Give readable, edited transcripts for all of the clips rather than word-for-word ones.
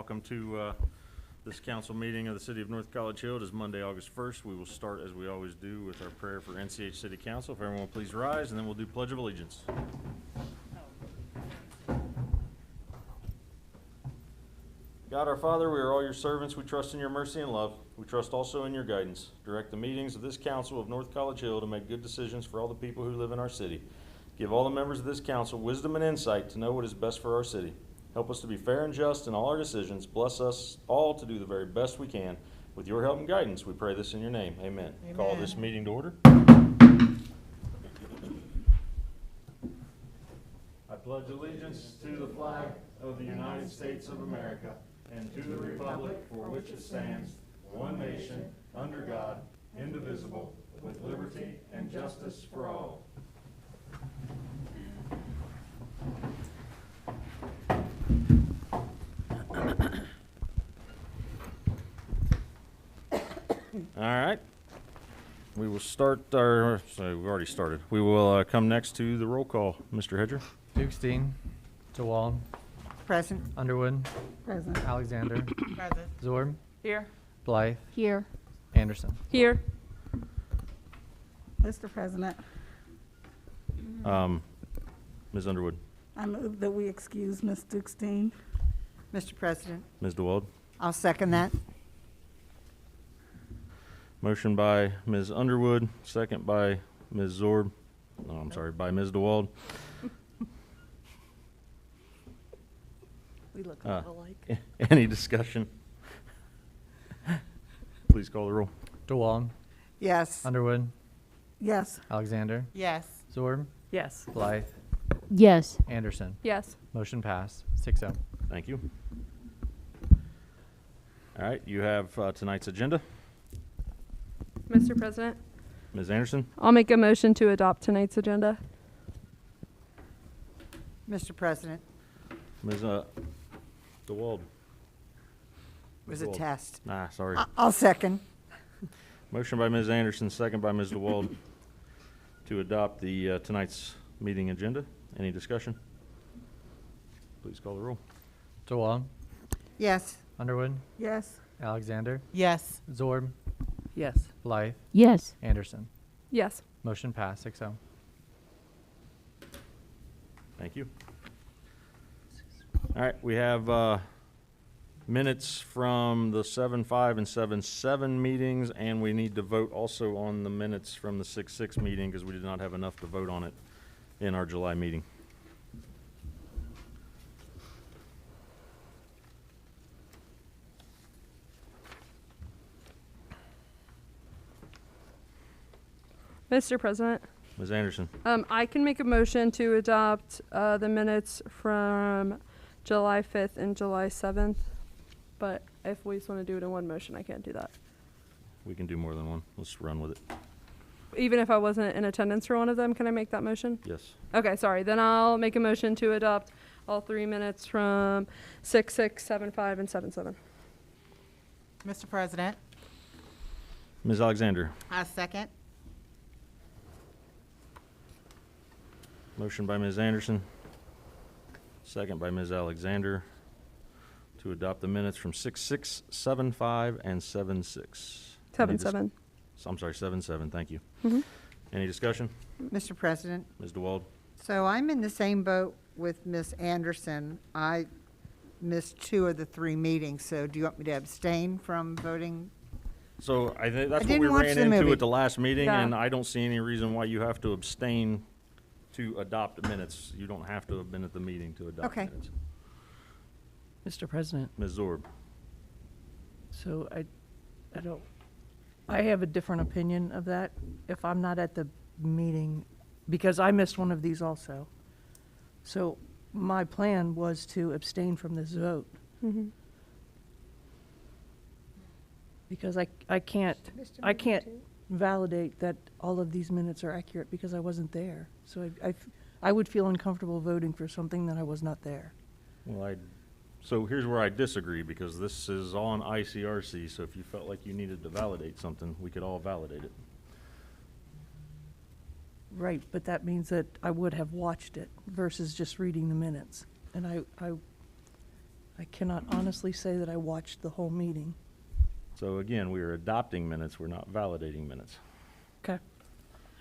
welcome to this council meeting of the City of North College Hill. It is Monday, August 1st. We will start, as we always do, with our prayer for NCH City Council. If everyone will please rise, and then we'll do Pledge of Allegiance. God our Father, we are all your servants. We trust in your mercy and love. We trust also in your guidance. Direct the meetings of this council of North College Hill to make good decisions for all the people who live in our city. Give all the members of this council wisdom and insight to know what is best for our city. Help us to be fair and just in all our decisions. Bless us all to do the very best we can. With your help and guidance, we pray this in your name. Amen. Amen. Call this meeting to order. I pledge allegiance to the flag of the United States of America and to the republic for which it stands, one nation, under God, indivisible, with liberty and justice for all. All right. We will start our, sorry, we've already started. We will come next to the roll call. Mr. Hedger. Dukestein, DeWald, Present. Underwood, Present. Alexander, Present. Zorb, Here. Blythe, Here. Anderson. Here. Mr. President, Ms. Underwood. I move that we excuse Ms. Dukestein. Mr. President, Ms. DeWald. I'll second that. Motion by Ms. Underwood, second by Ms. Zorb. No, I'm sorry, by Ms. DeWald. We look a lot alike. Any discussion? Please call the roll. DeWald, Yes. Underwood, Yes. Alexander, Yes. Zorb, Yes. Blythe, Yes. Anderson. Yes. Motion passed, 6-0. Thank you. All right, you have tonight's agenda. Mr. President, Ms. Anderson. I'll make a motion to adopt tonight's agenda. Mr. President, Ms. DeWald. it was a DeWald. test. Sorry. I'll second. Motion by Ms. Anderson, second by Ms. DeWald to adopt the tonight's meeting agenda. Any discussion? Please call the roll. DeWald, Yes. Underwood, Yes. Alexander, Yes. Zorb, Yes. Blythe, Yes. Anderson. Yes. Motion passed, 6-0. Thank you. All right, we have minutes from the 7-5 and 7-7 meetings, and we need to vote also on the minutes from the 6-6 meeting because we did not have enough to vote on it in our July meeting. Mr. President, Ms. Anderson. I can make a motion to adopt the minutes from July 5th and July 7th, but if we just want to do it in one motion, I can't do that. We can do more than one. Let's run with it. Even if I wasn't in attendance for one of them, can I make that motion? Yes. Okay, sorry. Then I'll make a motion to adopt all 3 minutes from 6-6, 7-5, and 7-7. Mr. President, Ms. Alexander. I second. Motion by Ms. Anderson, second by Ms. Alexander to adopt the minutes from 6-6, 7-5, and 7-6. 7-7. I'm sorry, 7-7, thank you. Mhm. Any discussion? Mr. President, Ms. DeWald? so I'm in the same boat with Ms. Anderson. I missed 2 of the 3 meetings, so do you want me to abstain from voting? So I think that's what didn't we watch ran the into movie. at the last meeting, Yeah. and I don't see any reason why you have to abstain to adopt the minutes. You don't have to have been at the meeting to adopt the Okay. minutes. Mr. President, Ms. Zorb? so I have a different opinion of that if I'm not at the meeting, because I missed one of these also. So my plan was to abstain from this vote, Mm-hmm. because I can't validate that all of these minutes are accurate because I wasn't there. So I would feel uncomfortable voting for something that I was not there. Well, so here's where I disagree, because this is on ICRC, so if you felt like you needed to validate something, we could all validate it. Right, but that means that I would have watched it versus just reading the minutes. And I I cannot honestly say that I watched the whole meeting. So again, we are adopting minutes, we're not validating minutes. Okay.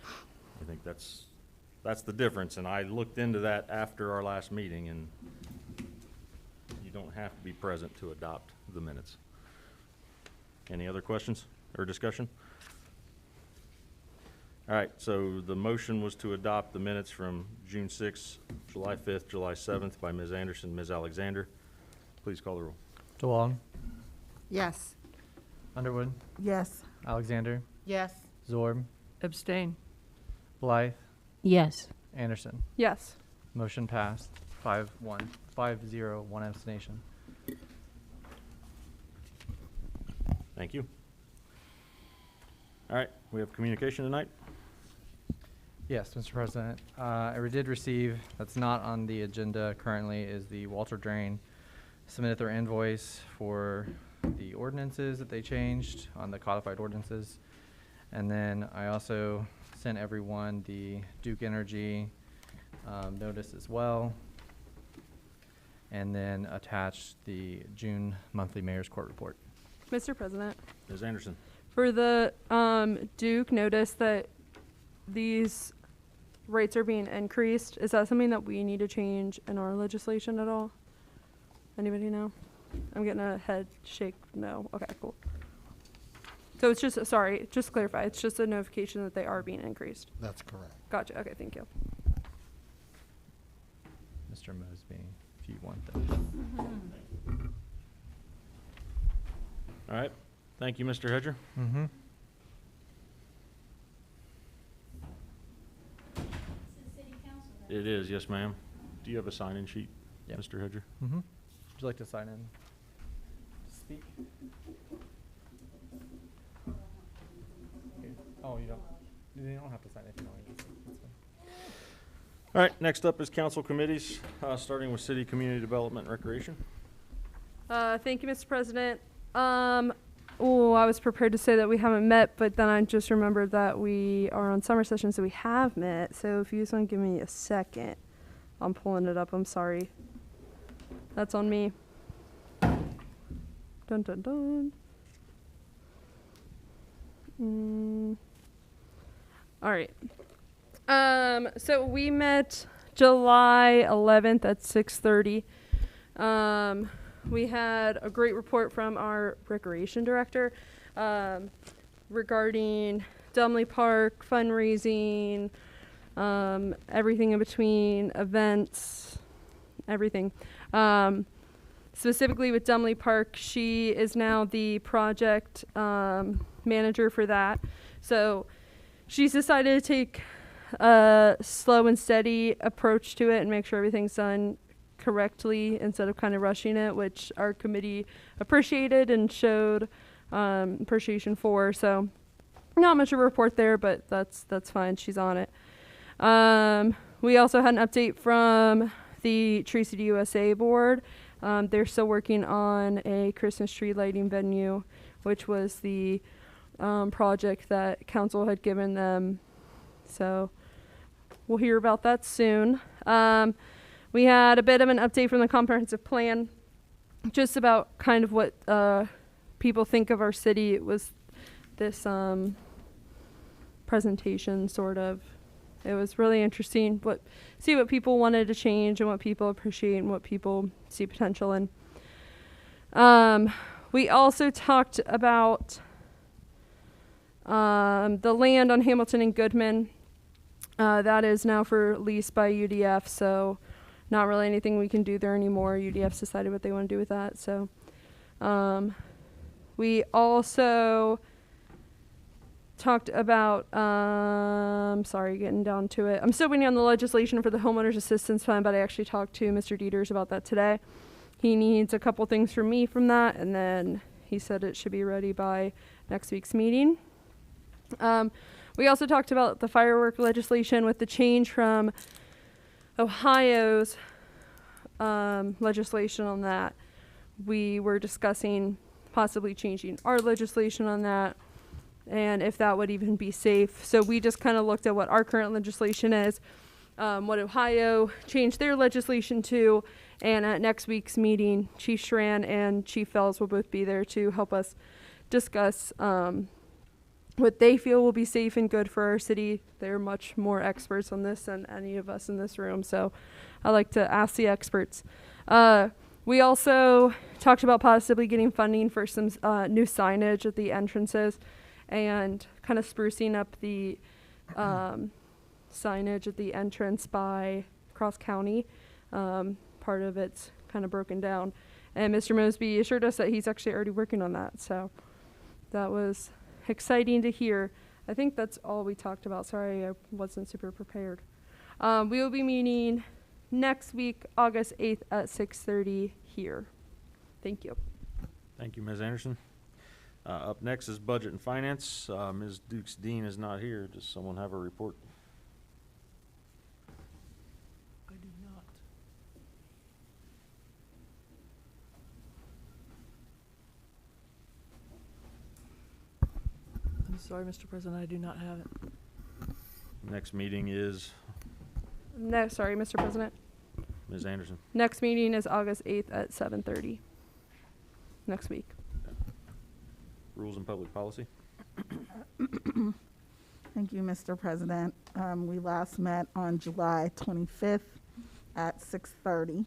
I think that's the difference, and I looked into that after our last meeting, and you don't have to be present to adopt the minutes. Any other questions or discussion? All right, so the motion was to adopt the minutes from June 6th, July 5th, July 7th by Ms. Anderson, Ms. Alexander. Please call the roll. DeWong, Yes. Underwood, Yes. Alexander, Yes. Zorb, Abstain. Blythe, Yes. Anderson. Yes. Motion passed 5-1, 5-0, 1 abstention. Thank you. All right, we have communication tonight. Yes, Mr. President. I did receive, that's not on the agenda currently, is the Walter Drain submitted their invoice for the ordinances that they changed on the codified ordinances. And then I also sent everyone the Duke Energy notice as well. And then attached the June monthly mayor's court report. Mr. President, Ms. Anderson. for the Duke notice that these rates are being increased, is that something that we need to change in our legislation at all? Anybody know? I'm getting a head shake. No. Okay, cool. So it's just, sorry, just to clarify, it's just a notification that they are being increased. That's correct. Gotcha. Okay, thank you. Mr. Mosby, if you want that. All right, thank you, Mr. Hedger. Mm-hmm. It is, yes, ma'am. Do you have a sign-in sheet, Yep. Mr. Hedger? Mm-hmm. Would you like to sign in? Speak. Here. Oh, you don't. You don't have to sign anything. That's fine. All right, next up is council committees, starting with city, community development, and recreation. Thank you, Mr. President. Oh, I was prepared to say that we haven't met, but then I just remembered that we are on summer session, so we have met. So if you just want to give me a second, I'm pulling it up. I'm sorry. That's on me. Dun dun dun. All right. So we met July 11th at 6:30. We had a great report from our recreation director regarding Dumley Park, fundraising, everything in between, events, everything. Specifically with Dumley Park, she is now the project manager for that. So she's decided to take a slow and steady approach to it and make sure everything's done correctly instead of kind of rushing it, which our committee appreciated and showed appreciation for. So not much of a report there, but that's fine. She's on it. We also had an update from the Tree City USA board. They're still working on a Christmas tree lighting venue, which was the project that council had given them. So we'll hear about that soon. We had a bit of an update from the comprehensive plan, just about kind of what people think of our city. It was this presentation, sort of. It was really interesting. See what people wanted to change and what people appreciate and what people see potential in. We also talked about the land on Hamilton and Goodman. That is now for lease by UDF, so not really anything we can do there anymore. UDF's decided what they want to do with that. So we also talked about, sorry, getting down to it. I'm still waiting on the legislation for the Homeowners Assistance Fund, but I actually talked to Mr. Dieters about that today. He needs a couple things from me from that, and then he said it should be ready by next week's meeting. We also talked about the firework legislation with the change from Ohio's legislation on that. We were discussing possibly changing our legislation on that and if that would even be safe. So we just kind of looked at what our current legislation is, what Ohio changed their legislation to, And at next week's meeting, Chief Schran and Chief Fells will both be there to help us discuss what they feel will be safe and good for our city. They're much more experts on this than any of us in this room, so I like to ask the experts. We also talked about possibly getting funding for some new signage at the entrances and kind of sprucing up the signage at the entrance by Cross County. Part of it's kind of broken down. And Mr. Mosby assured us that he's actually already working on that, so that was exciting to hear. I think that's all we talked about. Sorry, I wasn't super prepared. We will be meeting next week, August 8th at 6:30 here. Thank you. Thank you, Ms. Anderson. Up next is Budget and Finance. Ms. Dukes Dean is not here. Does someone have a report? I do not. I'm sorry, Mr. President, I do not have it. Next meeting is Sorry, Mr. President. Ms. Anderson. Next meeting is August 8th at 7:30. Next week. Rules and Public Policy. Thank you, Mr. President. We last met on July 25th at 6:30.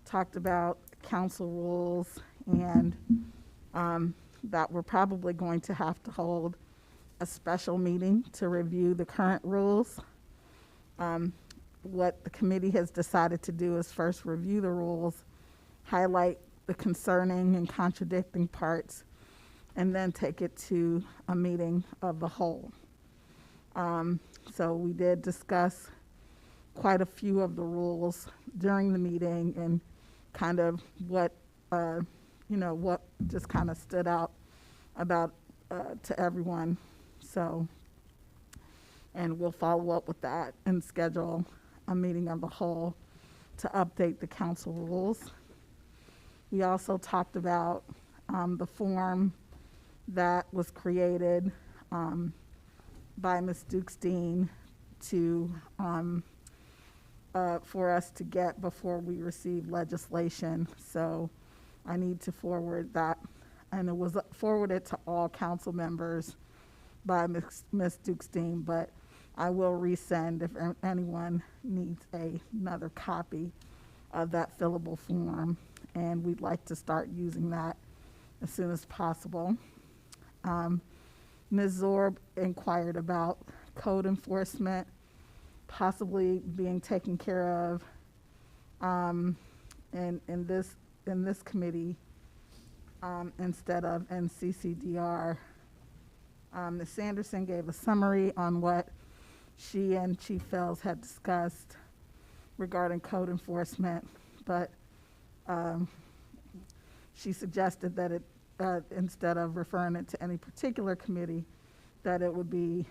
Talked about council rules and that we're probably going to have to hold a special meeting to review the current rules. What the committee has decided to do is first review the rules, highlight the concerning and contradicting parts, and then take it to a meeting of the whole. So we did discuss quite a few of the rules during the meeting and kind of what just kind of stood out about to everyone. So, and we'll follow up with that and schedule a meeting of the whole to update the council rules. We also talked about the form that was created by Ms. Dukes-Dean to for us to get before we receive legislation. So I need to forward that, and it was forwarded to all council members by Ms. Dukes-Dean, but I will resend if anyone needs another copy of that fillable form, and we'd like to start using that as soon as possible. Ms. Zorb inquired about code enforcement possibly being taken care of in this committee instead of NCCDR. Ms. Sanderson gave a summary on what she and Chief Fells had discussed regarding code enforcement, but she suggested that it instead of referring it to any particular committee, that it would be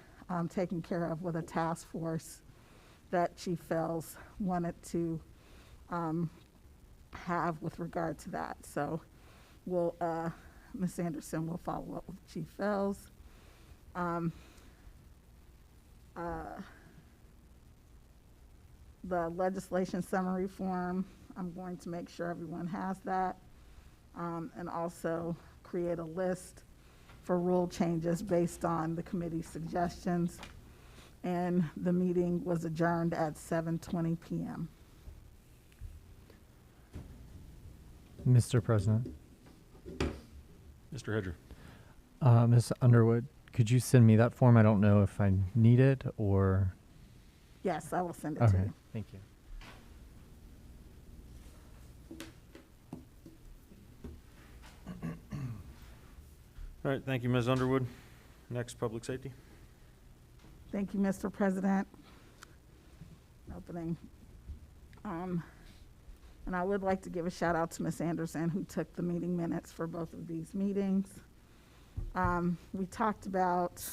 taken care of with a task force that Chief Fells wanted to have with regard to that. So we'll, Ms. Anderson will follow up with Chief Fells. The legislation summary form, I'm going to make sure everyone has that, and also create a list for rule changes based on the committee's suggestions. And the meeting was adjourned at 7:20 p.m. Mr. President, Mr. Hedger. Ms. Underwood, could you send me that form? I don't know if I need it or. Yes, I will send it to Okay, you. thank you. All right, thank you, Ms. Underwood. Next, Public Safety. Thank you, Mr. President. Opening. And I would like to give a shout out to Ms. Anderson, who took the meeting minutes for both of these meetings. We talked about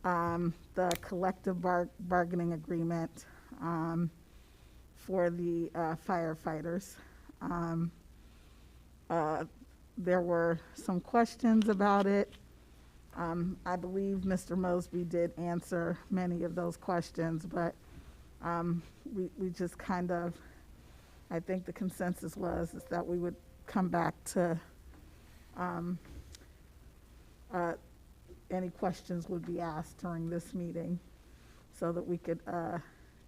the collective bargaining agreement for the firefighters. There were some questions about it. I believe Mr. Mosby did answer many of those questions, but we just kind of I think the consensus is that we would come back to, any questions would be asked during this meeting so that we could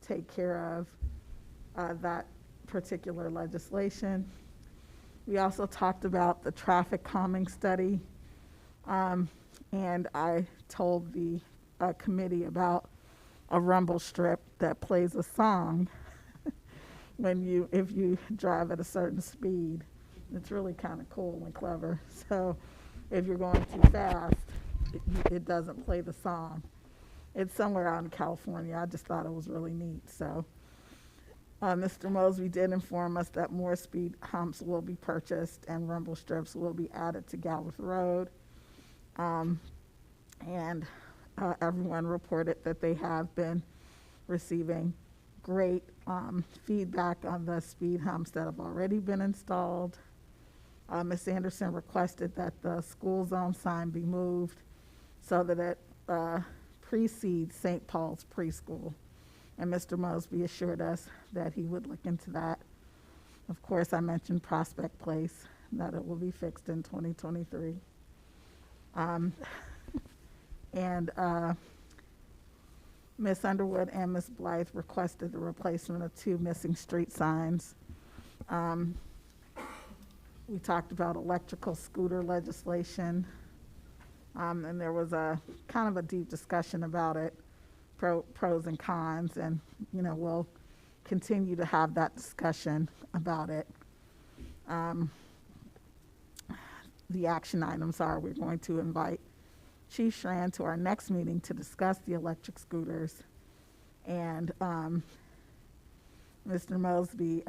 take care of that particular legislation. We also talked about the traffic calming study, and I told the committee about a rumble strip that plays a song if you drive at a certain speed. It's really kind of cool and clever. So if you're going too fast, it doesn't play the song. It's somewhere out in California. I just thought it was really neat. So Mr. Mosby did inform us that more speed humps will be purchased and rumble strips will be added to Galbraith Road. And everyone reported that they have been receiving great feedback on the speed humps that have already been installed. Ms. Anderson requested that the school zone sign be moved so that it precedes St. Paul's preschool. And Mr. Mosby assured us that he would look into that. Of course, I mentioned Prospect Place, that it will be fixed in 2023. And Ms. Underwood and Ms. Blythe requested the replacement of 2 missing street signs. We talked about electrical scooter legislation, and there was a kind of a deep discussion about it, pros and cons, and we'll continue to have that discussion about it. The action items are: we're going to invite Chief Schran to our next meeting to discuss the electric scooters, and Mr. Mosby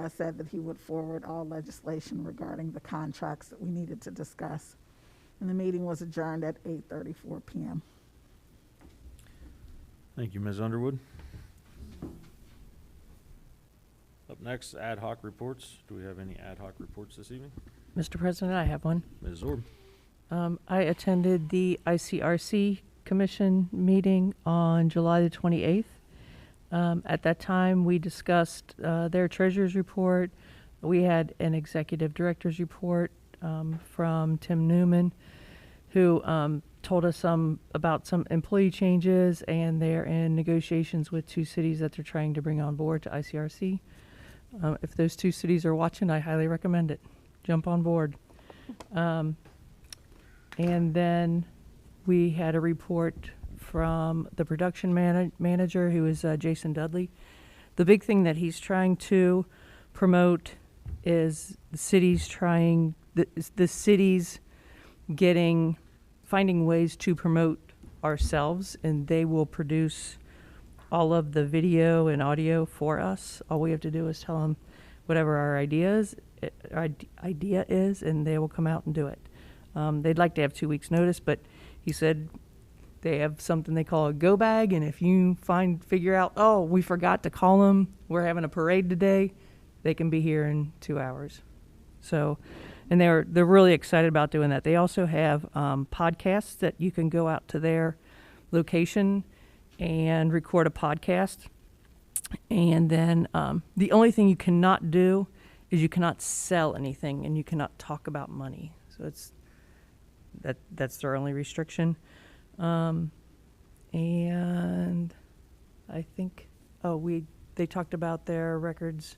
said that he would forward all legislation regarding the contracts that we needed to discuss. And the meeting was adjourned at 8:34 p.m. Thank you, Ms. Underwood. Up next, ad hoc reports. Do we have any ad hoc reports this evening? Mr. President, I have one. Ms. Zorb? I attended the ICRC Commission meeting on July the 28th. At that time, we discussed their treasurer's report. We had an executive director's report from Tim Newman, who told us about some employee changes, and they're in negotiations with 2 cities that they're trying to bring on board to ICRC. If those 2 cities are watching, I highly recommend it. Jump on board. And then we had a report from the production manager, who is Jason Dudley. The big thing that he's trying to promote is the cities finding ways to promote ourselves, and they will produce all of the video and audio for us. All we have to do is tell them whatever our idea is, and they will come out and do it. They'd like to have 2 weeks notice, but he said they have something they call a go bag, and if you figure out, oh, we forgot to call them, we're having a parade today, they can be here in 2 hours. So, and they're really excited about doing that. They also have podcasts that you can go out to their location and record a podcast. And then the only thing you cannot do is you cannot sell anything, and you cannot talk about money. So that's their only restriction. And I think, they talked about their records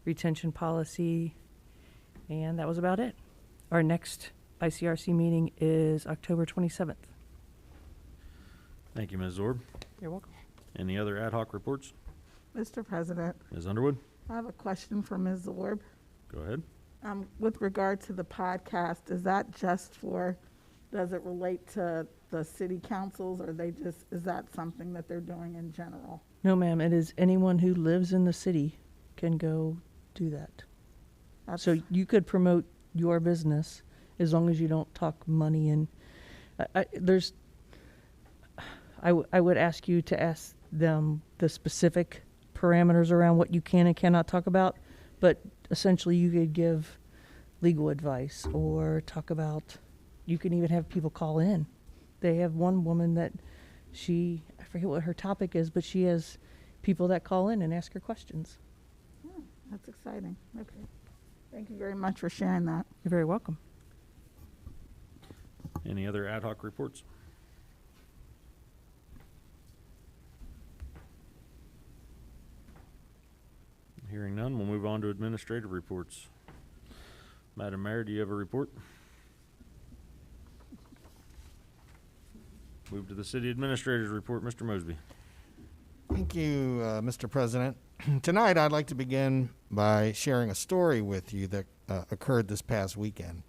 retention policy, and that was about it. Our next ICRC meeting is October 27th. Thank you, Ms. Zorb. You're welcome. Any other ad hoc reports? Mr. President, Ms. Underwood? I have a question for Ms. Zorb. Go ahead. With regard to the podcast, is that does it relate to the city councils, or is that something that they're doing in general? No, ma'am, it is anyone who lives in the city can go do that. So you could promote your business as long as you don't talk money. And I would ask you to ask them the specific parameters around what you can and cannot talk about, but essentially you could give legal advice or talk about, you can even have people call in. They have one woman that I forget what her topic is, but she has people that call in and ask her questions. That's exciting. Okay. Thank you very much for sharing that. You're very welcome. Any other ad hoc reports? Hearing none, we'll move on to administrative reports. Madam Mayor, do you have a report? Move to the city administrator's report, Mr. Mosby. Thank you, Mr. President. Tonight, I'd like to begin by sharing a story with you that occurred this past weekend.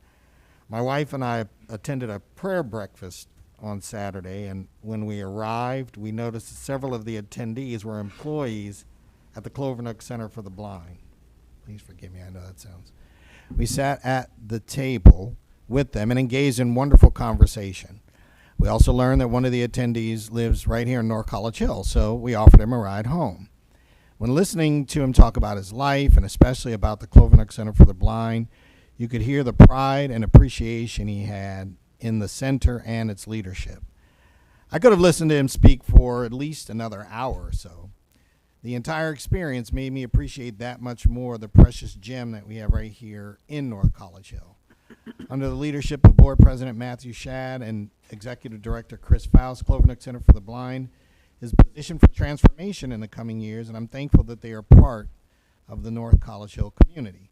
My wife and I attended a prayer breakfast on Saturday, and when we arrived, we noticed that several of the attendees were employees at the Clovernook Center for the Blind. Please forgive me, I know that sounds. We sat at the table with them and engaged in wonderful conversation. We also learned that one of the attendees lives right here in North College Hill, so we offered him a ride home. When listening to him talk about his life, and especially about the Clovernook Center for the Blind, you could hear the pride and appreciation he had in the center and its leadership. I could have listened to him speak for at least another hour or so. The entire experience made me appreciate that much more the precious gem that we have right here in North College Hill. Under the leadership of Board President Matthew Shad and Executive Director Chris Faust, Clovernook Center for the Blind is positioned for transformation in the coming years, and I'm thankful that they are part of the North College Hill community.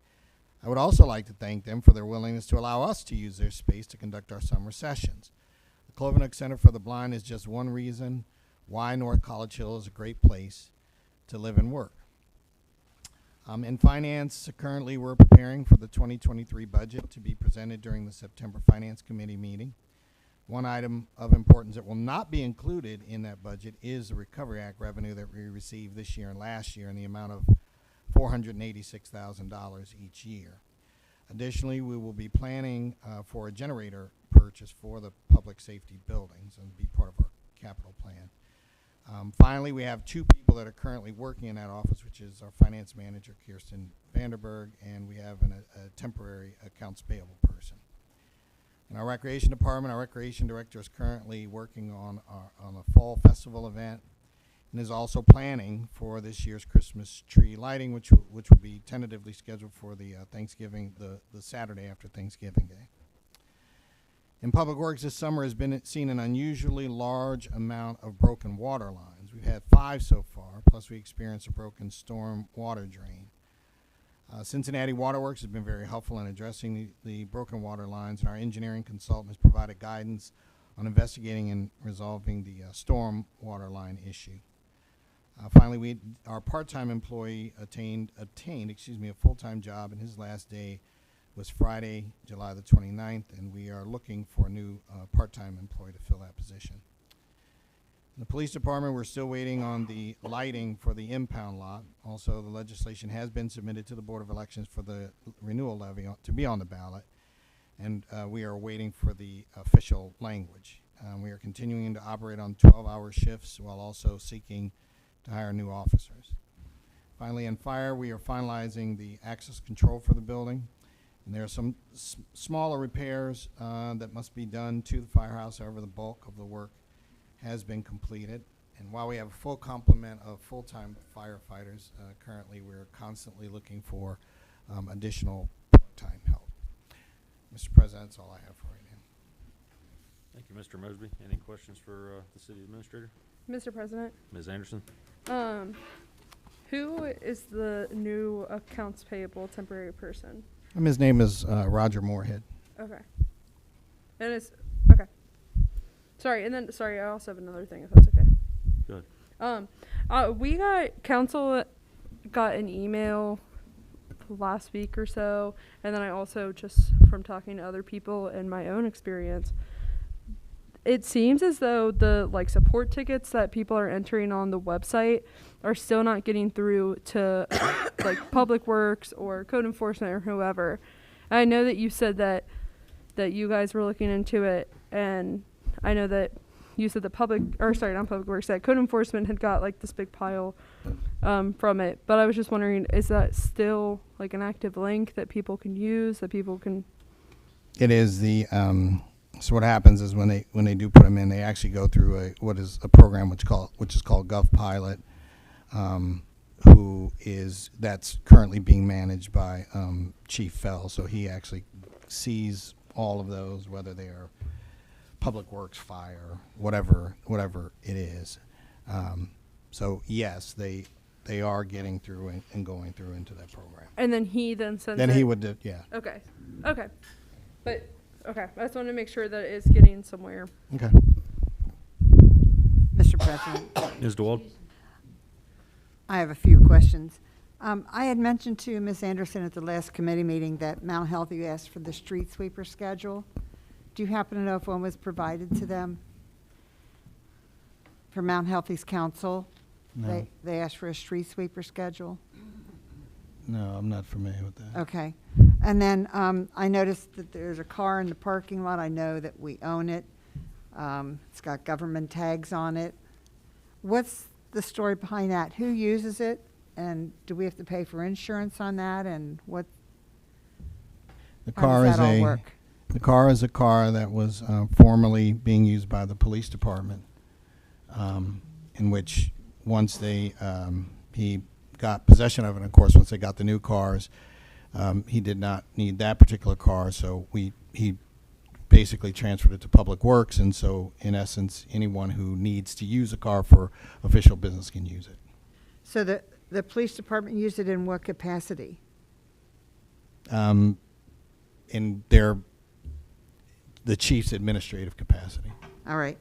I would also like to thank them for their willingness to allow us to use their space to conduct our summer sessions. The Clovernook Center for the Blind is just one reason why North College Hill is a great place to live and work. In finance, currently we're preparing for the 2023 budget to be presented during the September Finance Committee meeting. One item of importance that will not be included in that budget is the Recovery Act revenue that we received this year and last year in the amount of $486,000 each year. Additionally, we will be planning for a generator purchase for the public safety buildings and be part of our capital plan. Finally, we have two people that are currently working in that office, which is our finance manager, Kirsten Vanderberg, and we have a temporary accounts payable person. In our recreation department, our recreation director is currently working on a fall festival event and is also planning for this year's Christmas tree lighting, which will be tentatively scheduled for the the Saturday after Thanksgiving Day. In Public Works this summer has seen an unusually large amount of broken water lines. We've had 5 so far, plus we experienced a broken storm water drain. Cincinnati Waterworks has been very helpful in addressing the broken water lines, and our engineering consultant has provided guidance on investigating and resolving the storm water line issue. Finally, our part-time employee obtained a full-time job, and his last day was Friday, July the 29th, and we are looking for a new part-time employee to fill that position. In the police department, we're still waiting on the lighting for the impound lot. Also, the legislation has been submitted to the Board of Elections for the renewal levy to be on the ballot, and we are waiting for the official language. We are continuing to operate on 12-hour shifts while also seeking to hire new officers. Finally, in fire, we are finalizing the access control for the building. And there are some smaller repairs that must be done to the firehouse. However, the bulk of the work has been completed. And while we have a full complement of full-time firefighters, currently we're constantly looking for additional part-time help. Mr. President, that's all I have for right now. Thank you, Mr. Mosby. Any questions for the city administrator? Mr. President, Ms. Anderson? who is the new accounts payable temporary person? His name is Roger Moorhead. Okay. And it's, okay. Sorry, I also have another thing, if that's okay. Go ahead. Council got an email last week or so, and then I also, just from talking to other people and my own experience, it seems as though the support tickets that people are entering on the website are still not getting through to Public Works or code enforcement or whoever. I know that you said that you guys were looking into it, and I know that you said that not Public Works, that code enforcement had got this big pile from it. But I was just wondering, is that still an active link that people can use, that people can? It is the so what happens is when they do put them in, they actually go through a program which is called GovPilot, that's currently being managed by Chief Fell. So he actually sees all of those, whether they are public works, fire, whatever it is. So yes, they are getting through and going through into that program. And then he then sends Then it. he would do, yeah. Okay. Okay. But, okay. I just want to make sure that it's getting somewhere. Okay. Mr. President, Ms. DeWald? I have a few questions. I had mentioned to Ms. Anderson at the last committee meeting that Mount Healthy asked for the street sweeper schedule. Do you happen to know if one was provided to them? For Mount Healthy's council? No. They asked for a street sweeper schedule? No, I'm not familiar with that. Okay. And then I noticed that there's a car in the parking lot. I know that we own it. It's got government tags on it. What's the story behind that? Who uses it? And do we have to pay for insurance on that? And what? The How car does is that all a work? the car is a car that was formerly being used by the police department, in which once they he got possession of it. And of course, once they got the new cars, he did not need that particular car, so he basically transferred it to Public Works, and so in essence, anyone who needs to use a car for official business can use it. So the police department used it in what capacity? In the chief's administrative capacity. All right.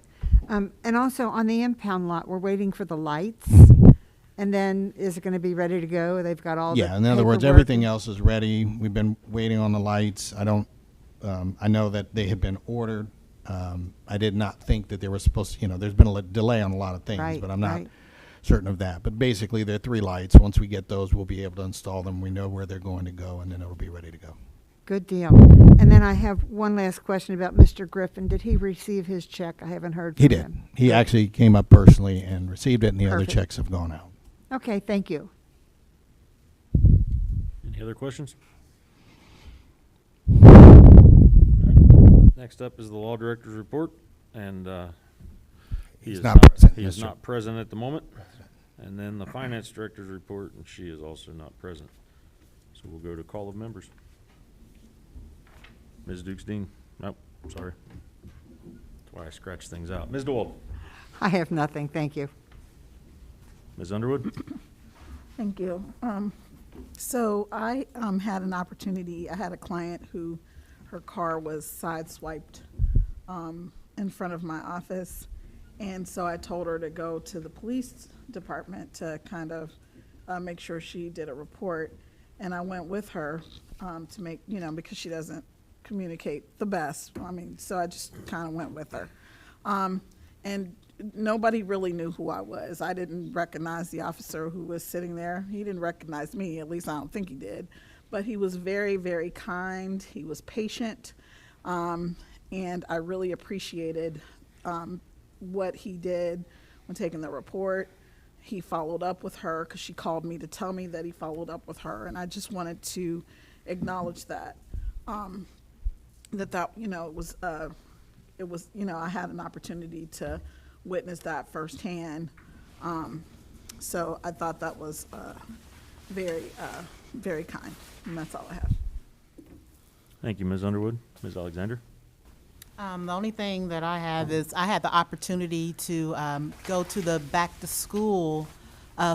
And also on the impound lot, we're waiting for the lights. And then is it going to be ready to go? They've got all the Yeah, in other words, paperwork everything and- else is ready. We've been waiting on the lights. I know that they have been ordered. I did not think that they were supposed to, there's been a delay on a lot of things, Right, but I'm not right. certain of that. But basically, there are 3 lights. Once we get those, we'll be able to install them. We know where they're going to go, and then it'll be ready to go. Good deal. And then I have one last question about Mr. Griffin. Did he receive his check? I haven't heard from He did. him. He actually came up personally and received it, and the other Perfect. checks have gone out. Okay, thank you. Any other questions? Next up is the law director's report, and he He's is not present, he is Mr. not present at the moment. And then the finance director's report, and she is also not present. So we'll go to call of members. Ms. Dukes-Dean, nope, sorry. That's why I scratched things out. Ms. DeWald. I have nothing, thank you. Ms. Underwood. Thank you. So I had an opportunity, I had a client who her car was sideswiped in front of my office. And so I told her to go to the police department to kind of make sure she did a report. And I went with her to make, because she doesn't communicate the best. So I just kind of went with her. And nobody really knew who I was. I didn't recognize the officer who was sitting there. He didn't recognize me, at least I don't think he did. But he was very, very kind. He was patient. And I really appreciated what he did when taking the report. He followed up with her because she called me to tell me that he followed up with her. And I just wanted to acknowledge that. It was, I had an opportunity to witness that firsthand. So I thought that was very, very kind. And that's all I have. Thank you, Ms. Underwood. Ms. Alexander. The only thing that I have is I had the opportunity to go to the back to school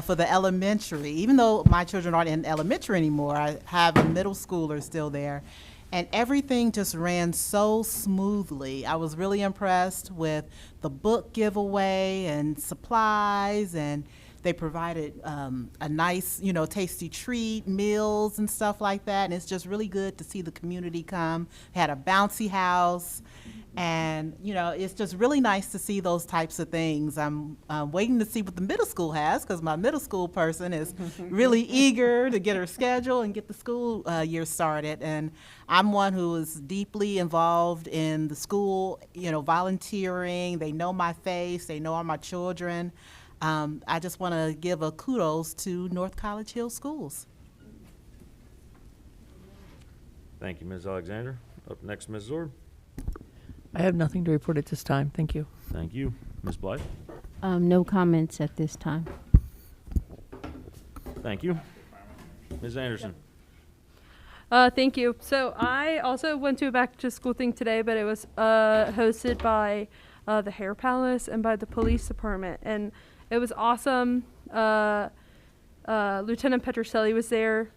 for the elementary. Even though my children aren't in elementary anymore, I have a middle schooler still there. And everything just ran so smoothly. I was really impressed with the book giveaway and supplies, and they provided a nice, tasty treat, meals and stuff like that. And it's just really good to see the community come. They had a bouncy house. And, it's just really nice to see those types of things. I'm waiting to see what the middle school has, because my middle school person is really eager to get her schedule and get the school year started. And I'm one who is deeply involved in the school, volunteering. They know my face. They know all my children. I just want to give a kudos to North College Hill Schools. Thank you, Ms. Alexander. Up next, Ms. Zorb. I have nothing to report at this time. Thank you. Thank you. Ms. Blythe. No comments at this time. Thank you. Ms. Anderson. Thank you. So I also went to a back to school thing today, but it was hosted by the Hair Palace and by the police department, and it was awesome. Lieutenant Petroselli was there,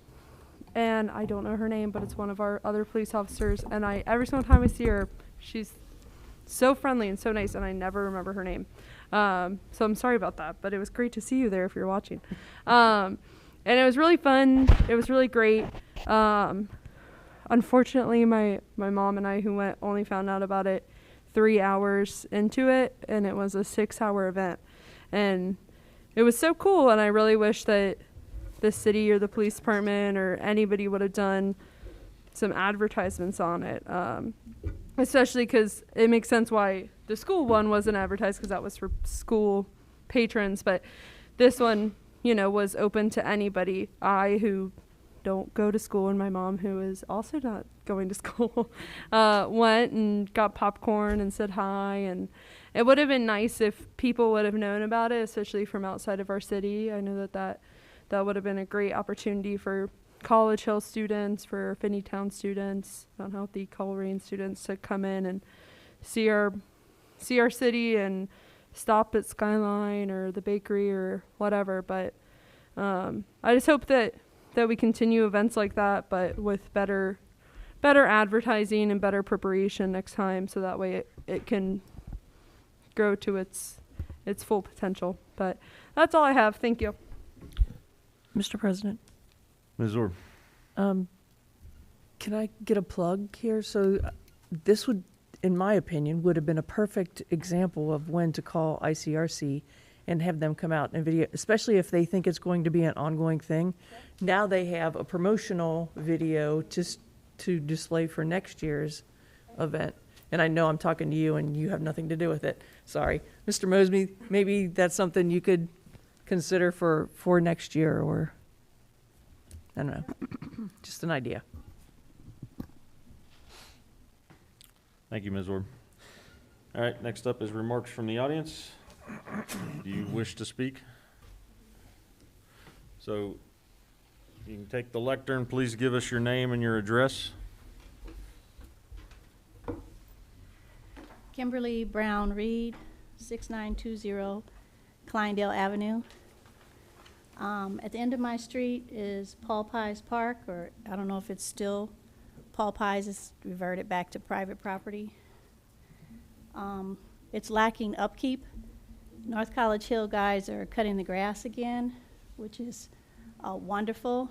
and I don't know her name, but it's one of our other police officers, and every single time I see her, she's so friendly and so nice, and I never remember her name. So I'm sorry about that, but it was great to see you there if you're watching. And it was really fun. It was really great. Unfortunately, my mom and I who went only found out about it 3 hours into it, and it was a 6-hour event. And it was so cool, and I really wish that the city or the police department or anybody would have done some advertisements on it, especially because it makes sense why the school one wasn't advertised, because that was for school patrons, but this one, you know, was open to anybody. I, who don't go to school, and my mom, who is also not going to school, went and got popcorn and said hi, and it would have been nice if people would have known about it, especially from outside of our city. I know that would have been a great opportunity for College Hill students, for Finneytown students, Mount Healthy, Coleraine students to come in and see our city and stop at Skyline or the bakery or whatever. But I just hope that we continue events like that, but with better advertising and better preparation next time, so that way it can grow to its full potential. But that's all I have. Thank you. Mr. President, Ms. Orb. can I get a plug here? So this would, in my opinion, would have been a perfect example of when to call ICRC and have them come out and video, especially if they think it's going to be an ongoing thing. Now they have a promotional video to display for next year's event. And I know I'm talking to you and you have nothing to do with it. Sorry. Mr. Mosby, maybe that's something you could consider for next year, or I don't know, just an idea. Thank you, Ms. Orb. All right, next up is remarks from the audience. Do you wish to speak? So you can take the lectern. Please give us your name and your address. Kimberly Brown Reed, 6920 Kleindale Avenue. At the end of my street is Paul Pies Park, or I don't know if it's still Paul Pies, is reverted back to private property. It's lacking upkeep. North College Hill guys are cutting the grass again, which is wonderful.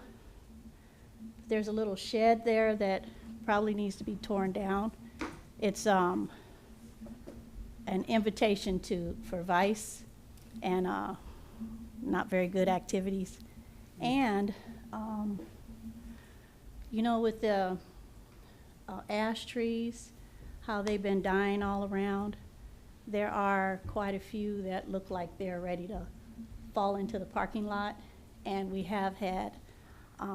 There's a little shed there that probably needs to be torn down. It's an invitation for vice and not very good activities. And, you know, with the ash trees, how they've been dying all around, there are quite a few that look like they're ready to fall into the parking lot. And we have had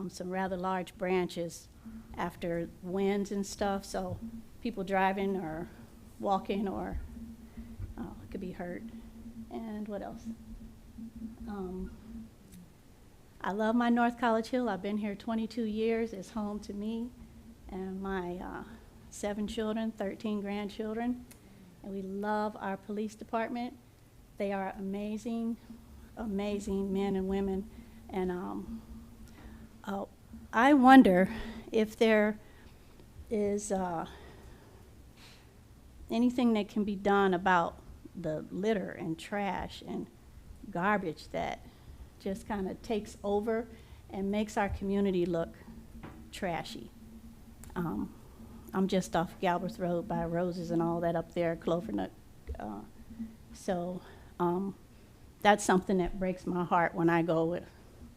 some rather large branches after winds and stuff, so people driving or walking or could be hurt. And what else? I love my North College Hill. I've been here 22 years. It's home to me and my 7 children, 13 grandchildren. And we love our police department. They are amazing, amazing men and women. And I wonder if there is anything that can be done about the litter and trash and garbage that just kind of takes over and makes our community look trashy. I'm just off Galbraith Road by Roses and all that up there, Clovernut. So that's something that breaks my heart when I go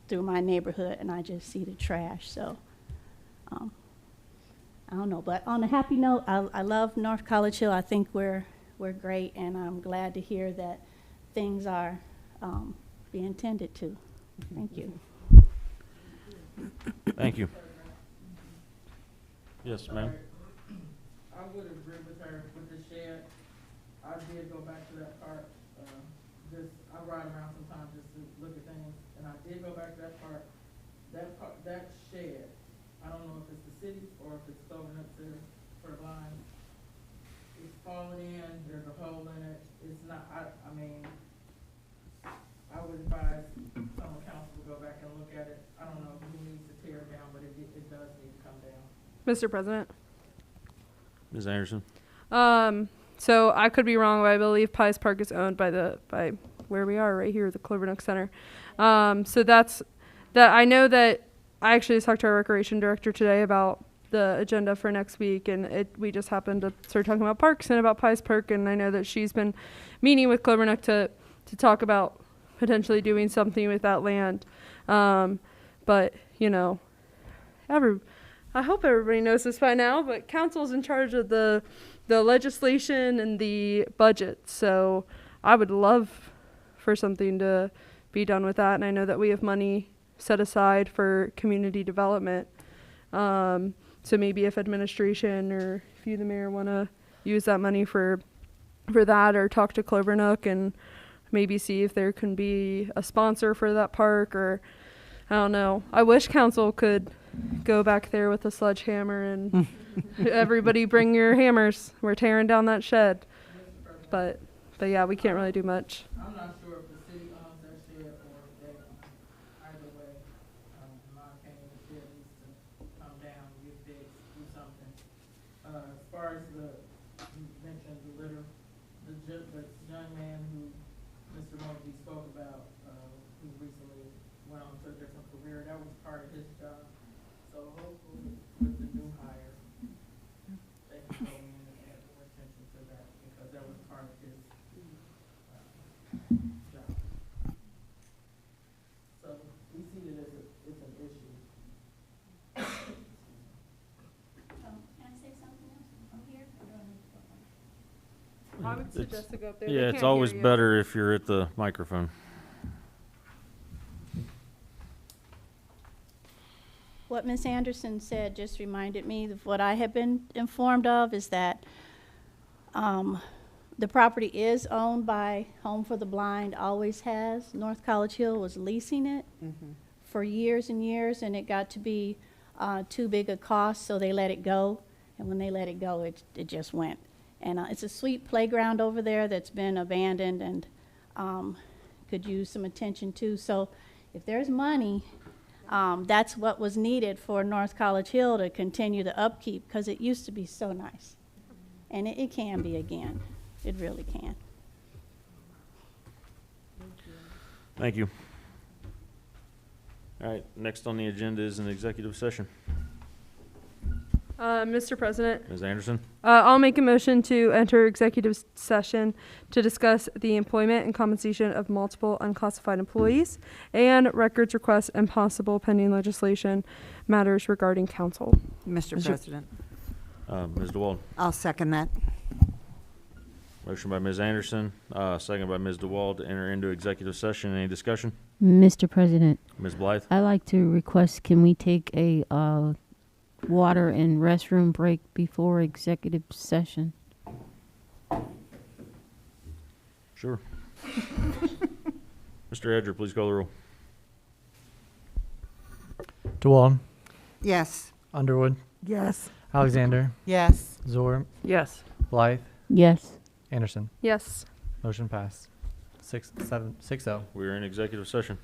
through my neighborhood and I just see the trash. So I don't know, but on a happy note, I love North College Hill. I think we're great, and I'm glad to hear that things are being tended to. Thank you. Thank you. Yes, ma'am. I would agree with her with the shed. I did go back to that park. I ride around sometimes just to look at things, and I did go back to that park. that shed, I don't know if it's the city's or if it's going up there for the line. It's falling in, there's a hole in it, it's not, I mean, I would advise some council to go back and look at it. I don't know who needs to tear it down, but it does need to come down. Mr. President. Ms. Anderson? So I could be wrong, but I believe Pies Park is owned by where we are right here, the Clovernook Center. So that I know that I actually talked to our recreation director today about the agenda for next week, and we just happened to start talking about parks and about Pies Park, and I know that she's been meeting with Clovernook to talk about potentially doing something with that land. But you know, I hope everybody knows this by now, but council's in charge of the legislation and the budget. So I would love for something to be done with that. And I know that we have money set aside for community development. So maybe if administration or if you, the mayor, want to use that money for that, or talk to Clovernook and maybe see if there can be a sponsor for that park, or I don't know. I wish council could go back there with a sledgehammer and everybody bring your hammers. We're tearing down that shed. But yeah, we can't really do much. I'm not sure if the city owns that shed or if they own it. Either way, in my opinion, the shed needs to come down, get fixed, do something. As far as you mentioned the litter, the young man who Mr. Monkey spoke about, who recently went on to a different career, that was part of his job. So hopefully with the new hire, they can go in and add more attention to that, because that was part of his job. So we see it as it's an issue. Can I say something else from here? Or do I need to go on? I would suggest to go up there. They Yeah, can't it's hear always you. better if you're at the microphone. What Ms. Anderson said just reminded me of what I have been informed of, is that the property is owned by Home for the Blind, always has. North College Hill was leasing it for years and years, and it got to be too big a cost, so they let it go. And when they let it go, it just went. And it's a sweet playground over there that's been abandoned and could use some attention too. So if there's money, that's what was needed for North College Hill to continue the upkeep, because it used to be so nice. And it can be again. It really can. Thank you. All right, next on the agenda is an executive session. Mr. President, Ms. Anderson? I'll make a motion to enter executive session to discuss the employment and compensation of multiple unclassified employees and records requests and possible pending legislation matters regarding council. Mr. President, Ms. DeWald? I'll second that. Motion by Ms. Anderson, second by Ms. DeWald to enter into executive session. Any discussion? Mr. President, Ms. Blythe? I'd like to request, can we take a water and restroom break before executive session? Sure. Mr. Edger, please call the roll. DeWald, Yes. Underwood, Yes. Alexander, Yes. Zor, Yes. Blythe, Yes. Anderson. Yes. Motion passed. 6-0. We are in executive session.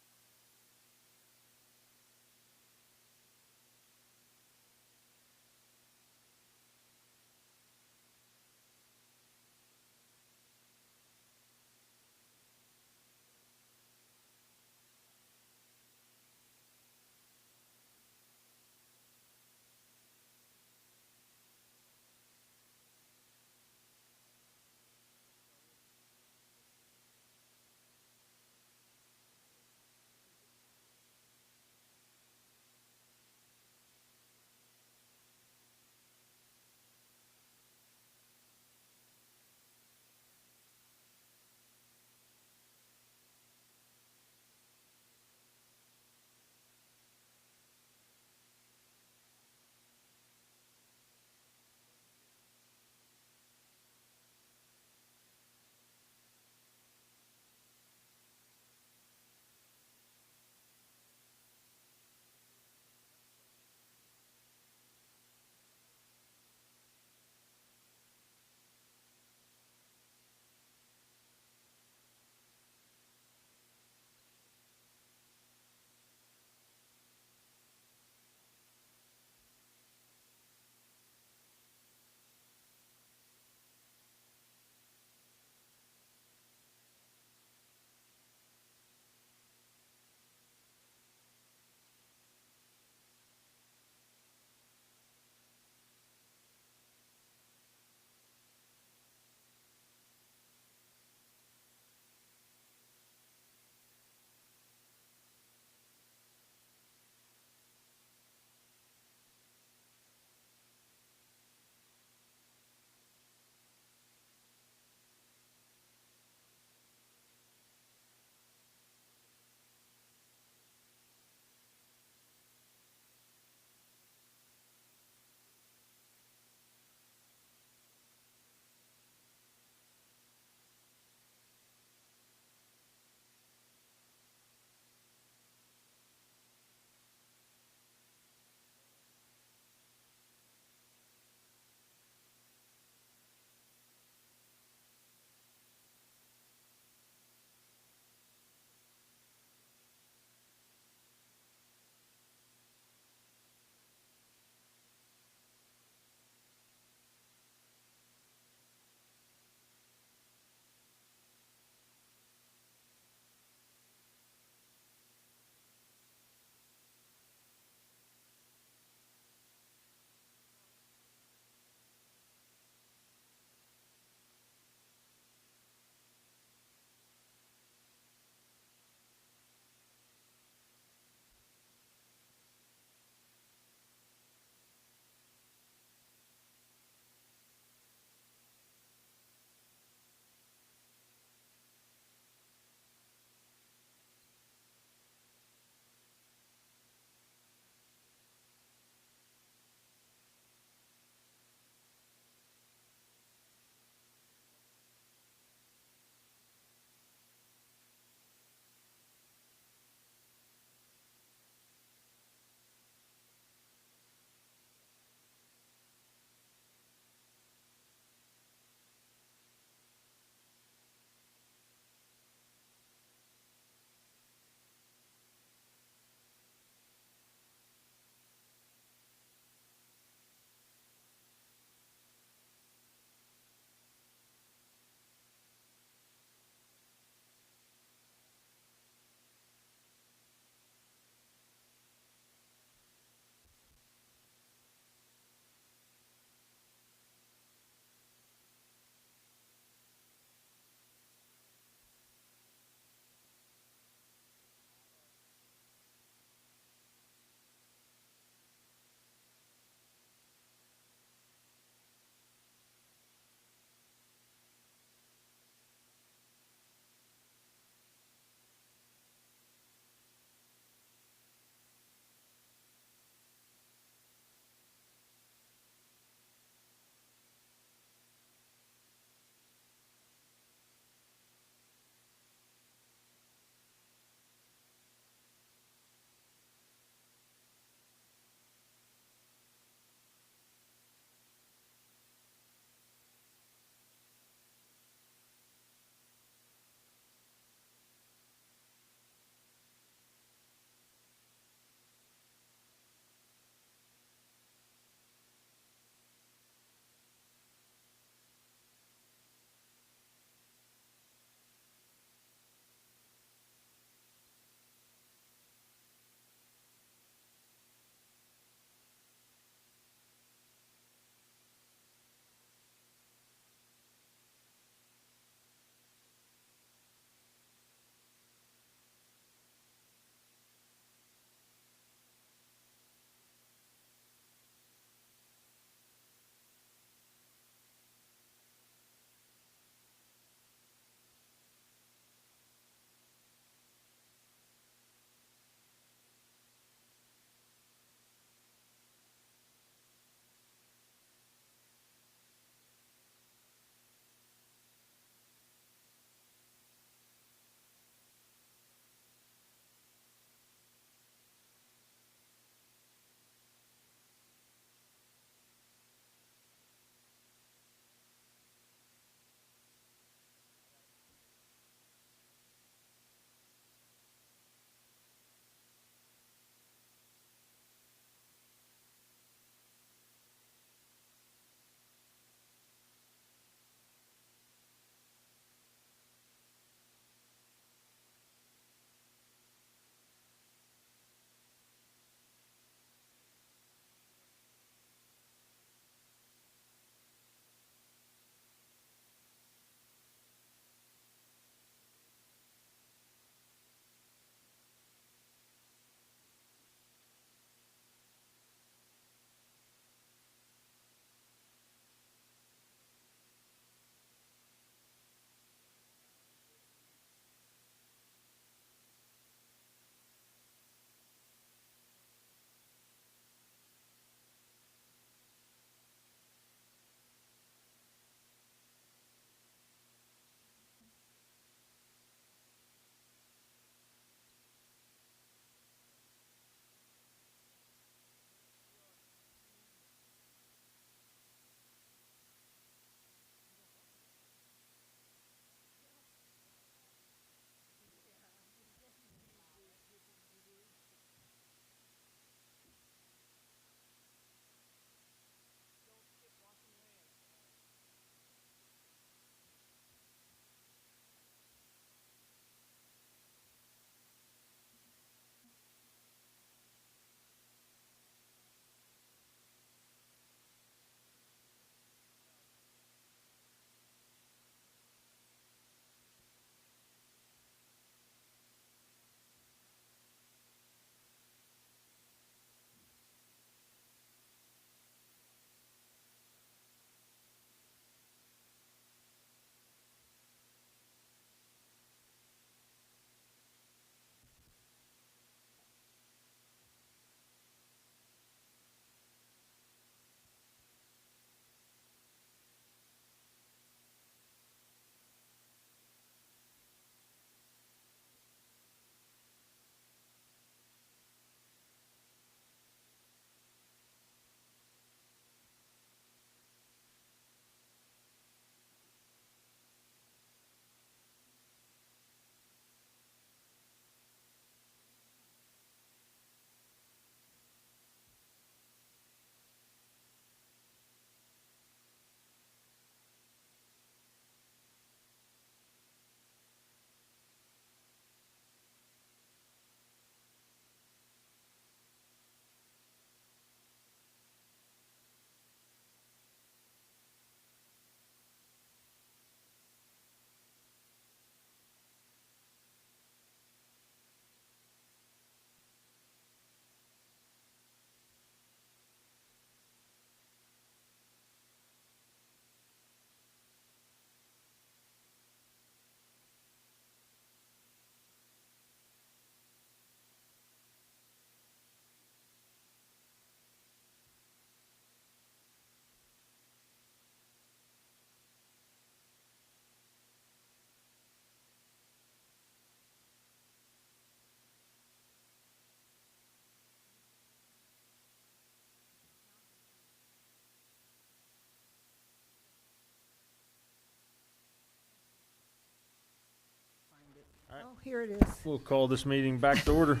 Oh, here it is. We'll call this meeting back to order.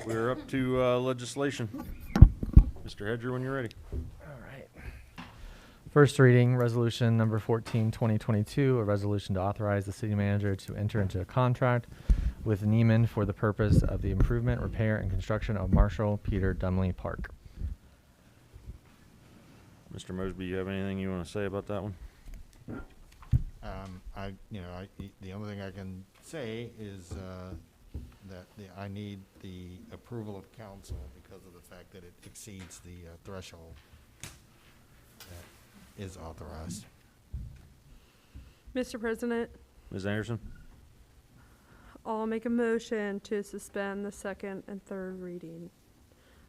We're up to legislation. Mr. Hedger, when you're ready. All right. First reading, resolution number 14, 2022, a resolution to authorize the city manager to enter into a contract with Neiman for the purpose of the improvement, repair, and construction of Marshall Peter Dumley Park. Mr. Mosby, you have anything you want to say about that one? The only thing I can say is that I need the approval of council because of the fact that it exceeds the threshold that is authorized. Mr. President, Ms. Anderson? I'll make a motion to suspend the second and third reading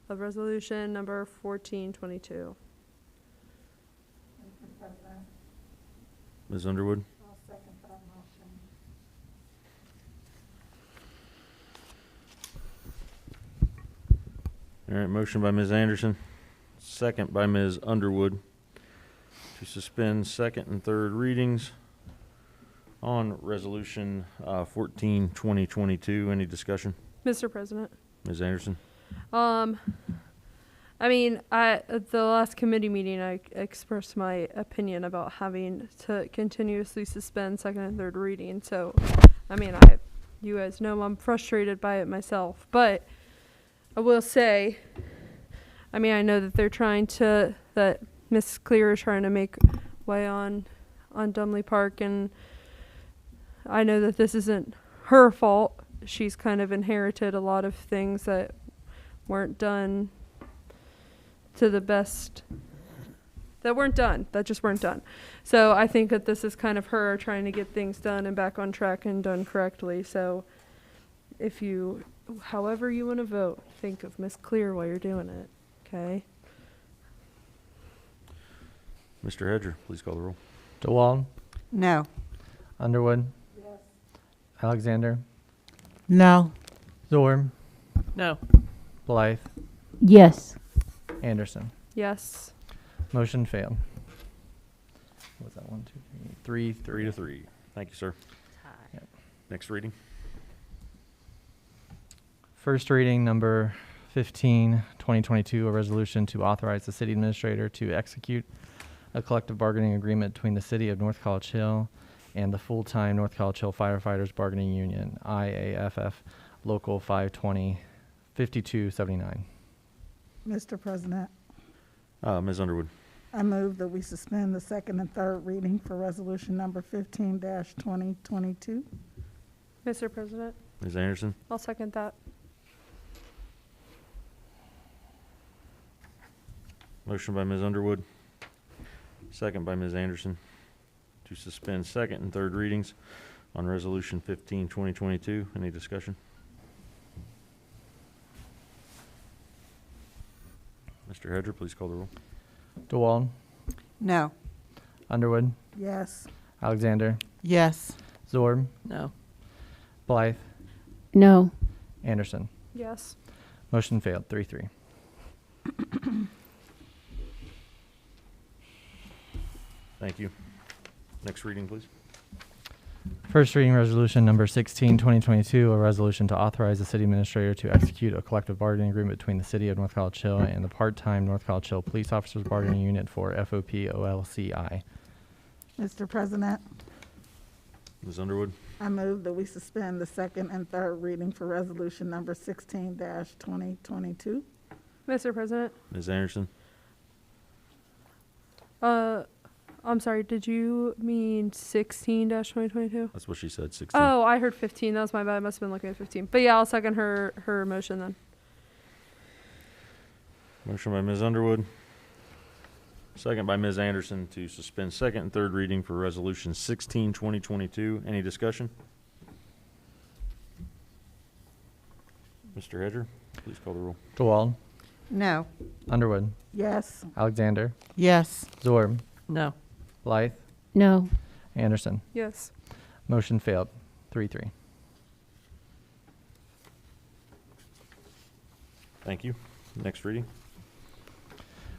of resolution number 1422. Ms. Underwood? I'll second that motion. All right, motion by Ms. Anderson, second by Ms. Underwood to suspend second and third readings on resolution 14, 2022. Any discussion? Mr. President. Ms. Anderson? I mean, at the last committee meeting, I expressed my opinion about having to continuously suspend second and third reading. So, I mean, you guys know I'm frustrated by it myself. But I will say, I mean, I know that that Miss Clear is trying to make way on Dumley Park, and I know that this isn't her fault. She's kind of inherited a lot of things that weren't done to the best, that just weren't done. So I think that this is kind of her trying to get things done and back on track and done correctly. So however you want to vote, think of Miss Clear while you're doing it, okay? Mr. Hedger, please call the roll. DeWald, No. Underwood, Alexander, No. Zorb, No. Blythe, Yes. Anderson. Yes. Motion failed. What was that? 1, 2, 3, 3 to 3. Thank you, sir. Yep. Next reading. First reading, number 15, 2022, a resolution to authorize the city administrator to execute a collective bargaining agreement between the city of North College Hill and the full-time North College Hill Firefighters Bargaining Union, IAFF, Local 520, 5279. Mr. President, Ms. Underwood? I move that we suspend the second and third reading for resolution number 15-2022. Mr. President, Ms. Anderson? I'll second that. Motion by Ms. Underwood, second by Ms. Anderson to suspend second and third readings on resolution 15, 2022. Any discussion? Mr. Hedger, please call the roll. DeWald, No. Underwood, Yes. Alexander, Yes. Zorb, No. Blythe, No. Anderson. Yes. Motion failed, 3-3. Thank you. Next reading, please. First reading resolution number 16, 2022, a resolution to authorize the city administrator to execute a collective bargaining agreement between the city of North College Hill and the part-time North College Hill Police Officers Bargaining Unit for FOP OLCI. Mr. President, Ms. Underwood? I move that we suspend the second and third reading for resolution number 16-2022. Mr. President, Ms. Anderson? I'm sorry, did you mean 16-2022? That's what she said, 16. Oh, I heard 15. That was my bad. I must have been looking at 15. But yeah, I'll second her motion then. Motion by Ms. Underwood, second by Ms. Anderson to suspend second and third reading for resolution 16, 2022. Any discussion? Mr. Hedger, please call the roll. DeWald, No. Underwood, Yes. Alexander, Yes. Zorb, No. Blythe, No. Anderson. Yes. Motion failed, 3-3. Thank you. Next reading.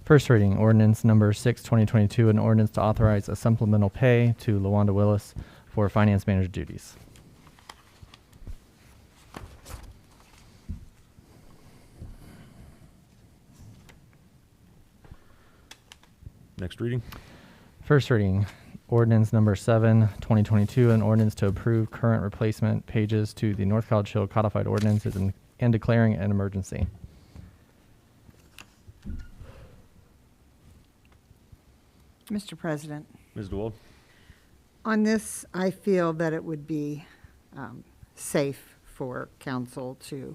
First reading, ordinance number 6, 2022, an ordinance to authorize a supplemental pay to LaWanda Willis for finance manager duties. Next reading. First reading, ordinance number 7, 2022, an ordinance to approve current replacement pages to the North College Hill codified ordinances and declaring an emergency. Mr. President, Ms. DeWald? on this, I feel that it would be safe for council to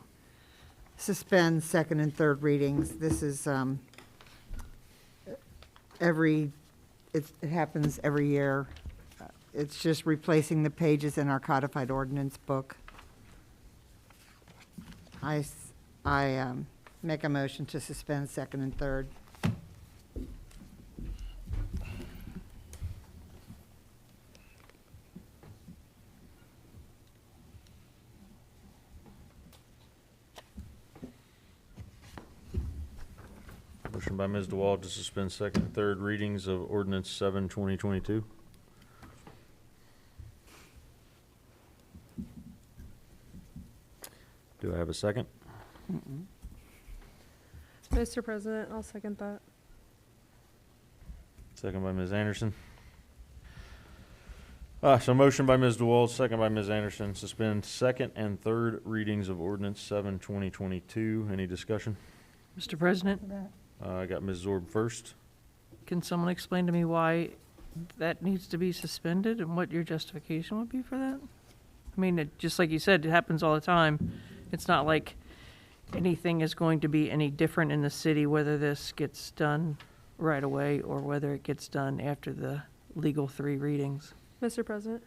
suspend second and third readings. This is it happens every year. It's just replacing the pages in our codified ordinance book. I make a motion to suspend second and third. Motion by Ms. DeWald to suspend second and third readings of ordinance 7, 2022. Do I have a second? Mr. President, I'll second that. Second by Ms. Anderson. So motion by Ms. DeWald, second by Ms. Anderson, suspend second and third readings of ordinance 7, 2022. Any discussion? Mr. President, I got Ms. Zorb first. can someone explain to me why that needs to be suspended and what your justification would be for that? I mean, just like you said, it happens all the time. It's not like anything is going to be any different in the city, whether this gets done right away or whether it gets done after the legal 3 readings. Mr. President?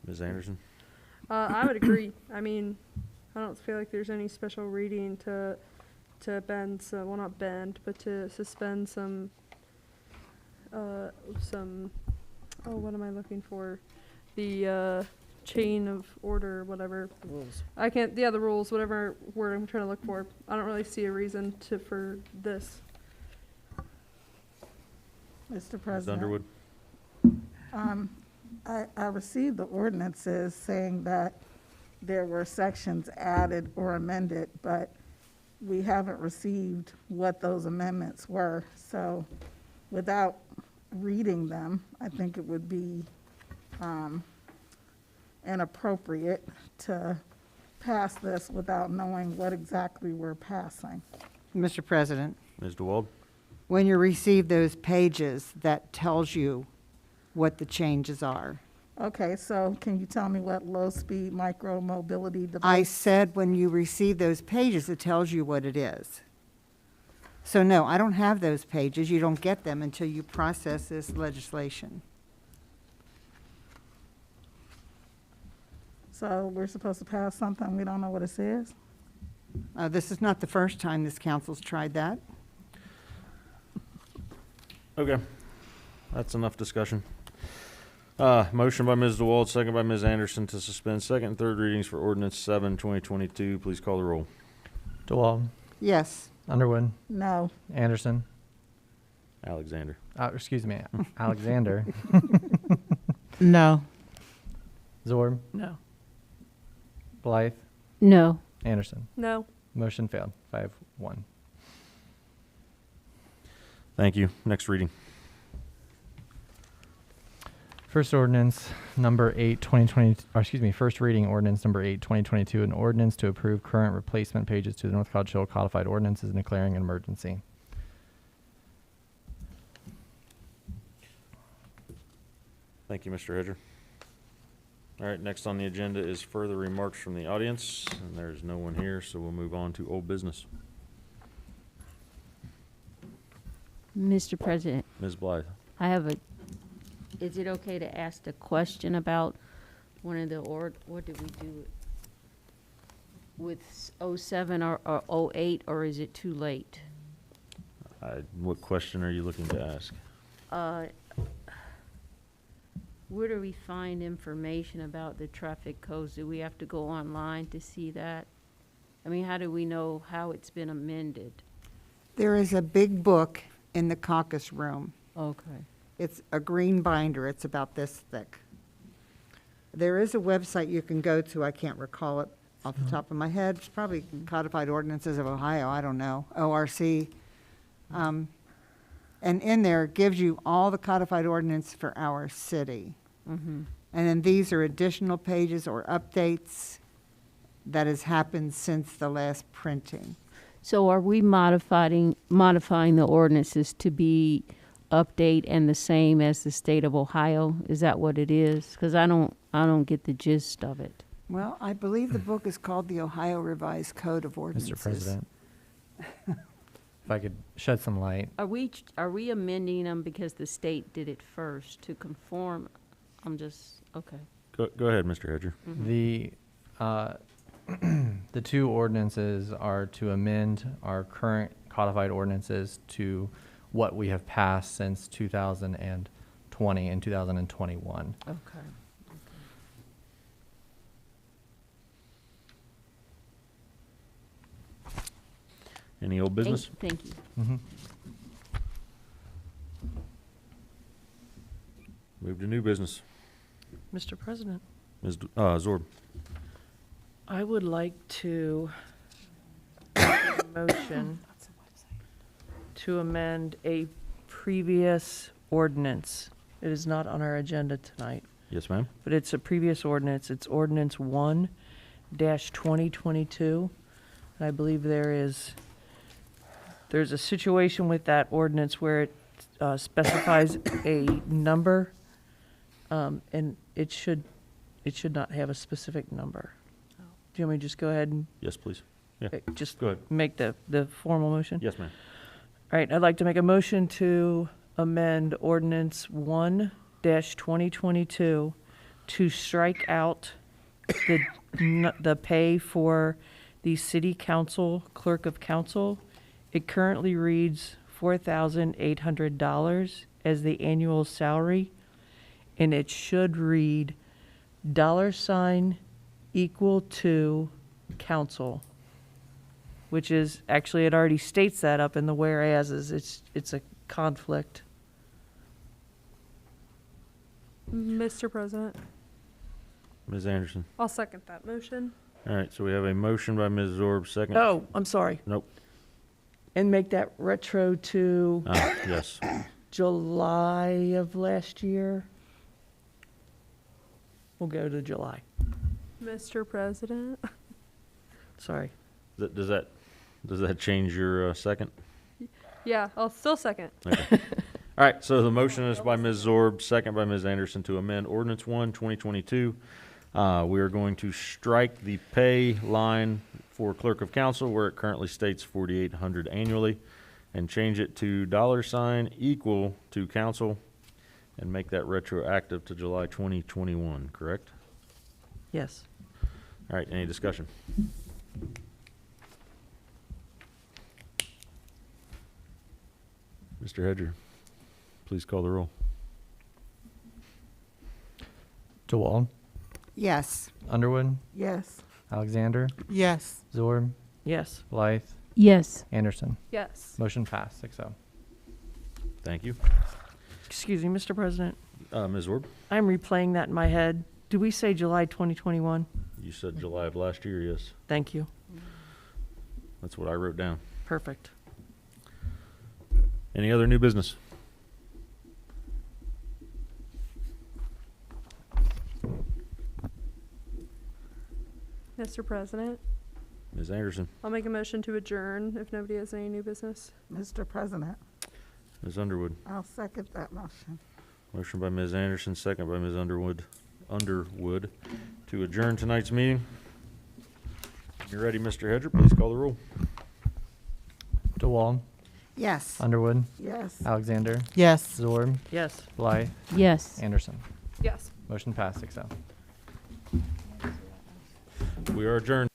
Ms. Anderson? I would agree. I mean, I don't feel like there's any special reading to bend, well, not bend, but to suspend some, oh, what am I looking for? The, chain of order, whatever. Rules. I can't, yeah, the rules, whatever word I'm trying to look for. I don't really see a reason for this. Mr. Ms. President. Underwood? I received the ordinances saying that there were sections added or amended, but we haven't received what those amendments were. So without reading them, I think it would be inappropriate to pass this without knowing what exactly we're passing. Mr. President, Ms. DeWald? when you receive those pages, that tells you what the changes are. Okay, so can you tell me what low-speed micro-mobility device? I said when you receive those pages, it tells you what it is. So no, I don't have those pages. You don't get them until you process this legislation. So we're supposed to pass something, we don't know what it says? This is not the first time this council's tried that. Okay. That's enough discussion. Motion by Ms. DeWald, second by Ms. Anderson to suspend second and third readings for ordinance 7, 2022. Please call the roll. DeWald, Yes. Underwood, No. Anderson, Alexander. excuse me, Alexander, No. Zorb, No. Blythe, No. Anderson. No. Motion failed, 5-1. Thank you. Next reading. First ordinance number 8, 2020, or excuse me, first reading ordinance number 8, 2022, an ordinance to approve current replacement pages to the North College Hill codified ordinances and declaring an emergency. Thank you, Mr. Hedger. All right, next on the agenda is further remarks from the audience, and there's no one here, so we'll move on to old business. Mr. President, Ms. Blythe. I have a, is it okay to ask a question about one of the, what did we do with 07 or 08, or is it too late? What question are you looking to ask? Where do we find information about the traffic codes? Do we have to go online to see that? I mean, how do we know how it's been amended? There is a big book in the caucus room. Okay. It's a green binder. It's about this thick. There is a website you can go to. I can't recall it off the top of my head. It's probably Codified Ordinances of Ohio. I don't know. ORC. And in there, it gives you all the codified ordinance for our city. Mm-hmm. And then these are additional pages or updates that has happened since the last printing. So are we modifying the ordinances to be update and the same as the state of Ohio? Is that what it is? Because I don't get the gist of it. Well, I believe the book is called the Ohio Revised Code of Ordinances. Mr. President, if I could shed some light. Are we amending them because the state did it first to conform? I'm just, okay. Go ahead, Mr. Hedger. The the two ordinances are to amend our current codified ordinances to what we have passed since 2020 and 2021. Okay. Any old business? Thank you. Mm-hmm. Move to new business. Mr. President, Ms. Zorb. I would like to make a motion to amend a previous ordinance. It is not on our agenda tonight, Yes, ma'am. but it's a previous ordinance. It's Ordinance 1-2022. And I believe there's a situation with that ordinance where it specifies a number, and it should not have a specific number. Do you want me to just go ahead and Yes, please. Yeah. just Go ahead. make the formal motion? Yes, ma'am. All right, I'd like to make a motion to amend Ordinance 1-2022 to strike out the pay for the city council, clerk of council. It currently reads $4,800 as the annual salary, and it should read $ equal to council, which is, actually, it already states that up in the whereases. It's a conflict. Mr. President, Ms. Anderson. I'll second that motion. All right, so we have a motion by Ms. Zorb, second. Oh, I'm sorry. Nope. And make that retro to Yes. July of last year. We'll go to July. Mr. President, Sorry. Does that change your second? yeah, I'll still second. Okay. All right, so the motion is by Ms. Zorb, second by Ms. Anderson to amend Ordinance 1-2022. We are going to strike the pay line for clerk of council where it currently states $4,800 annually and change it to $ equal to council and make that retroactive to July 2021, correct? Yes. All right, any discussion? Mr. Hedger, please call the roll. DeWald, Yes. Underwood, Yes. Alexander, Yes. Zorb, Yes. Blythe, Yes. Anderson. Yes. Motion passed, 6-0. Thank you. Excuse me, Mr. President. Ms. Zorb, I'm replaying that in my head. Do we say July 2021? you said July of last year, yes. Thank you. That's what I wrote down. Perfect. Any other new business? Mr. President, Ms. Anderson, I'll make a motion to adjourn if nobody has any new business. Mr. President, Ms. Underwood. I'll second that motion. Motion by Ms. Anderson, second by Ms. Underwood to adjourn tonight's meeting. You ready, Mr. Hedger? Please call the roll. DeWald, Yes. Underwood, Yes. Alexander, Yes. Zorb, Yes. Blythe, Yes. Anderson. Yes. Motion passed, 6-0. We are adjourned.